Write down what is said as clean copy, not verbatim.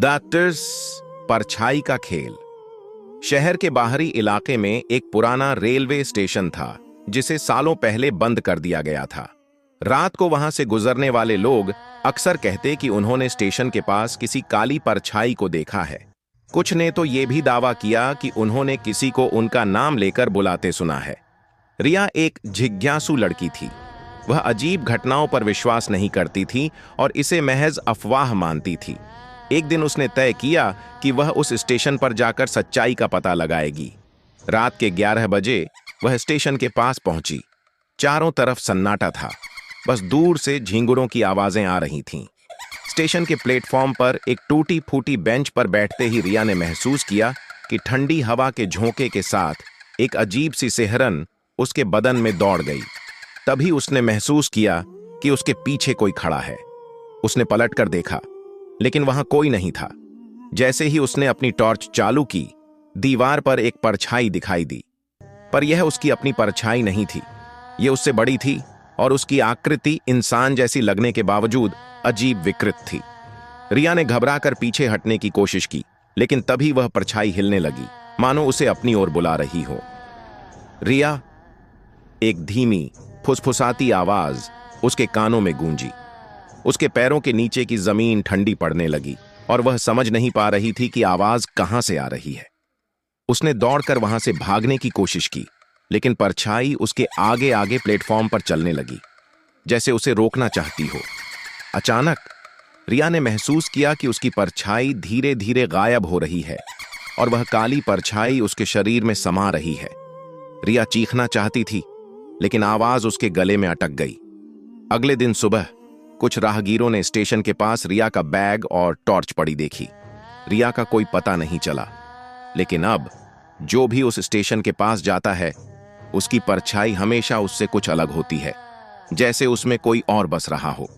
Doctors परछाई का खेल। शहर के बाहरी इलाके में एक पुराना रेलवे स्टेशन था जिसे सालों पहले बंद कर दिया गया था। रात को वहां से गुजरने वाले लोग अक्सर कहते कि उन्होंने स्टेशन के पास किसी काली परछाई को देखा है। कुछ ने तो यह भी दावा किया कि उन्होंने किसी को उनका नाम लेकर बुलाते सुना है। रिया एक जिज्ञासु लड़की थी। वह अजीब घटनाओं पर विश्वास नहीं करती थी और इसे महज अफवाह मानती थी। एक दिन उसने तय किया कि वह उस स्टेशन पर जाकर सच्चाई का पता लगाएगी। रात के 11 बजे वह स्टेशन के पास पहुंची। चारों तरफ सन्नाटा था, बस दूर से झींगुरों की आवाजें आ रही थीं। स्टेशन के प्लेटफॉर्म पर एक टूटी फूटी बेंच पर बैठते ही रिया ने महसूस किया कि ठंडी हवा के झोंके के साथ एक अजीब सी सिहरन उसके बदन में दौड़ गई। तभी उसने महसूस किया कि उसके पीछे कोई खड़ा है। उसने पलटकर देखा, लेकिन वहां कोई नहीं था। जैसे ही उसने अपनी टॉर्च चालू की, दीवार पर एक परछाई दिखाई दी। पर यह उसकी अपनी परछाई नहीं थी। यह उससे बड़ी थी और उसकी आकृति इंसान जैसी लगने के बावजूद अजीब विकृत थी। रिया ने घबराकर पीछे हटने की कोशिश की, लेकिन तभी वह परछाई हिलने लगी, मानो उसे अपनी ओर बुला रही हो। रिया! एक धीमी फुसफुसाती आवाज उसके कानों में गूंजी। उसके पैरों के नीचे की जमीन ठंडी पड़ने लगी और वह समझ नहीं पा रही थी कि आवाज कहां से आ रही है। उसने दौड़कर वहां से भागने की कोशिश की, लेकिन परछाई उसके आगे आगे प्लेटफॉर्म पर चलने लगी, जैसे उसे रोकना चाहती हो। अचानक रिया ने महसूस किया कि उसकी परछाई धीरे धीरे गायब हो रही है और वह काली परछाई उसके शरीर में समा रही है। रिया चीखना चाहती थी, लेकिन आवाज उसके गले में अटक गई। अगले दिन सुबह कुछ राहगीरों ने स्टेशन के पास रिया का बैग और टॉर्च पड़ी देखी। रिया का कोई पता नहीं चला, लेकिन अब जो भी उस स्टेशन के पास जाता है, उसकी परछाई हमेशा उससे कुछ अलग होती है, जैसे उसमें कोई और बस रहा हो।